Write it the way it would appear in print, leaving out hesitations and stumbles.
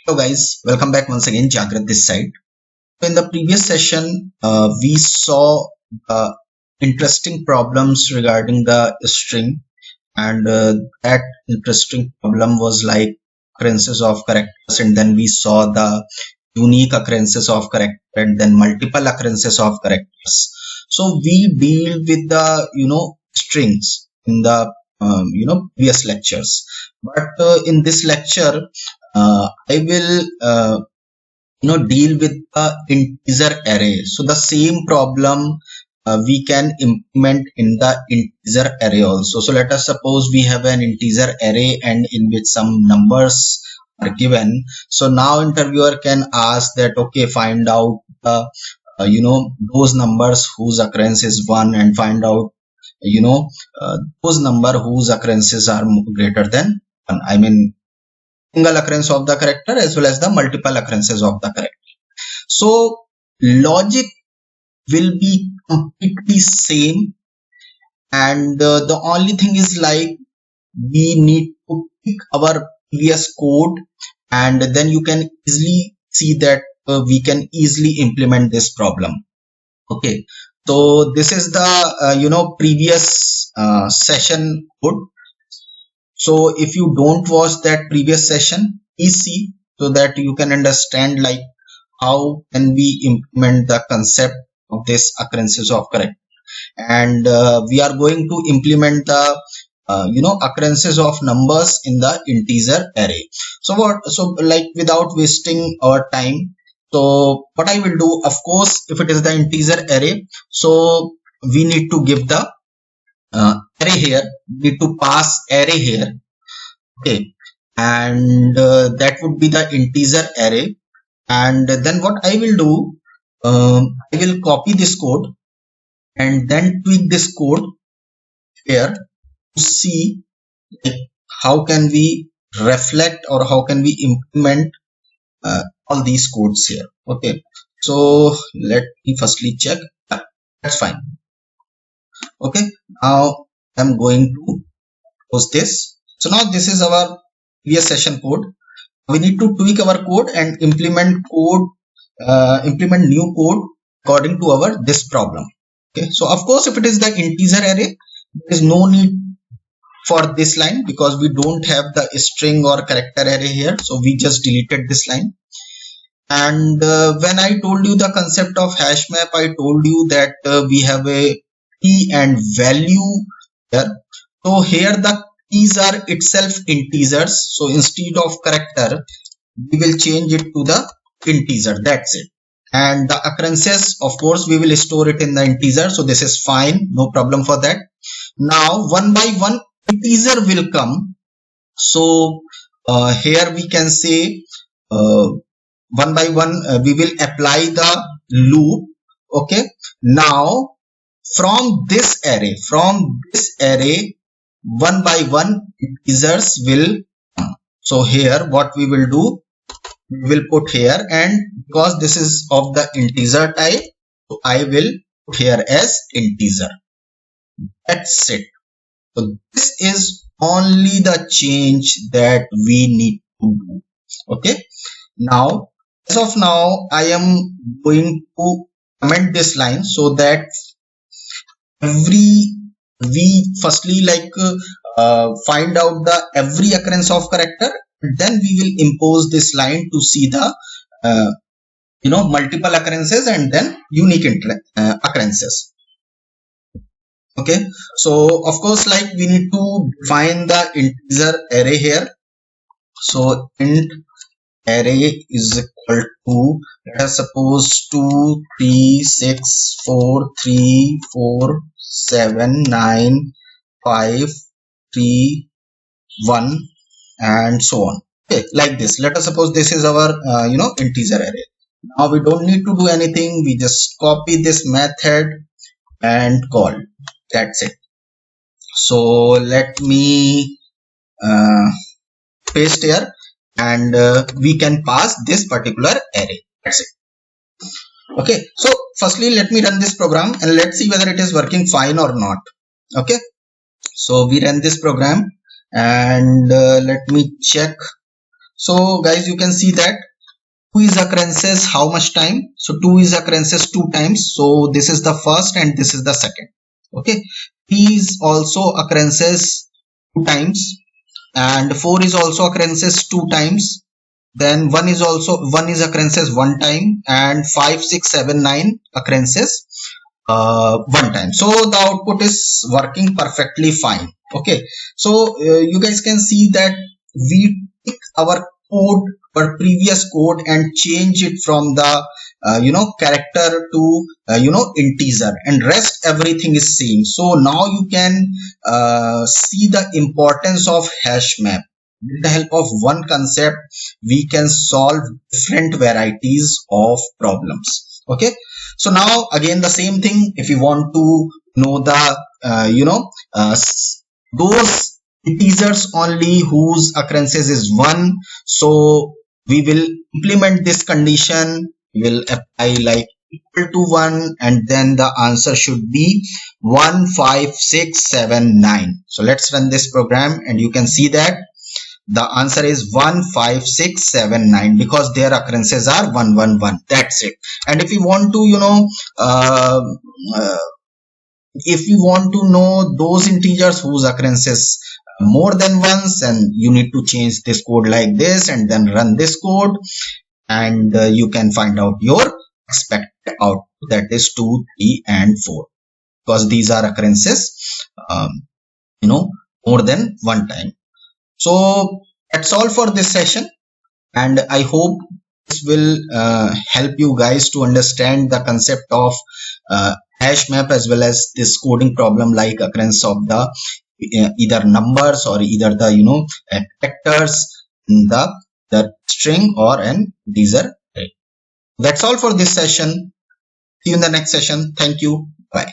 Hello guys, welcome back once again. Jagrat this side. So in the previous session, we saw interesting problems regarding the string, and that interesting problem was like occurrences of characters, and then we saw the unique occurrences of character, and then multiple occurrences of characters. So we deal with the strings in the previous lectures, but in this lecture I will deal with the integer array. So the same problem we can implement in the integer array also. So let us suppose we have an integer array and in which some numbers are given. So now interviewer can ask that, okay, find out those numbers whose occurrence is 1, and find out those number whose occurrences are greater than 1. I mean single occurrence of the character as well as the multiple occurrences of the character. So logic will be completely same, and the only thing is like we need to pick our previous code, and then you can easily see that we can easily implement this problem. Okay, so this is the previous session code. So if you don't watch that previous session, please see, so that you can understand like how can we implement the concept of this occurrences of character. And we are going to implement the occurrences of numbers in the integer array. So like without wasting our time, so what I will do, of course, if it is the integer array, so we need to give the array here, we need to pass array here. Okay, and that would be the integer array. And then what I will do, I will copy this code and then tweak this code here to see like how can we reflect or how can we implement all these codes here. Okay, so let me firstly check. That's fine. Okay, now I'm going to close this. So now this is our previous session code. We need to tweak our code and implement new code according to our this problem. Okay, so of course if it is the integer array, there is no need for this line because we don't have the string or character array here, so we just deleted this line. And when I told you the concept of HashMap, I told you that we have a key and value here. So here the keys are itself integers, so instead of character we will change it to the integer. That's it. And the occurrences, of course, we will store it in the integer, so this is fine, no problem for that. Now one by one integer will come. So here we can say one by one we will apply the loop. Okay, now from this array one by one integers will come. So here what we will do, we will put here, and because this is of the integer type, so I will put here as integer. That's it. So this is only the change that we need to do. Okay, now as of now I am going to comment this line so that we firstly like find out the every occurrence of character, then we will impose this line to see the multiple occurrences and then unique occurrences. Okay, so of course like we need to define the integer array here. So int array is equal to, let us suppose 2 3 6 4 3 4 7 9 5 3 1 and so on. Okay, like this. Let us suppose this is our integer array. Now we don't need to do anything, we just copy this method and call. That's it. So let me paste here, and we can pass this particular array. That's it. Okay, so firstly let me run this program and let's see whether it is working fine or not. Okay, so we run this program and let me check. So guys, you can see that 2 is occurrences how much time? So 2 is occurrences 2 times. So this is the first and this is the second. Okay. 3 is also occurrences 2 times, and 4 is also occurrences 2 times. Then 1 is occurrences 1 time, and 5, 6, 7, 9 occurrences 1 time. So the output is working perfectly fine. Okay. So you guys can see that we take our code or previous code and change it from the character to integer, and rest everything is same. So now you can see the importance of hash map. With the help of one concept, we can solve different varieties of problems. Okay. So now again the same thing, if you want to know the those integers only whose occurrences is 1, so we will implement this condition. We will apply like equal to 1, and then the answer should be 15679. So let's run this program, and you can see that the answer is 15679 because their occurrences are 111. That's it. And if you want to uh, uh, if you want to know those integers whose occurrences more than once, and you need to change this code like this and then run this code, and you can find out your expected output, that is 2, 3 and 4, because these are occurrences more than one time. So that's all for this session, and I hope this will help you guys to understand the concept of hash map, as well as this coding problem like occurrence of the either numbers or either the characters in the string or an integer. That's all for this session. See you in the next session. Thank you. Bye.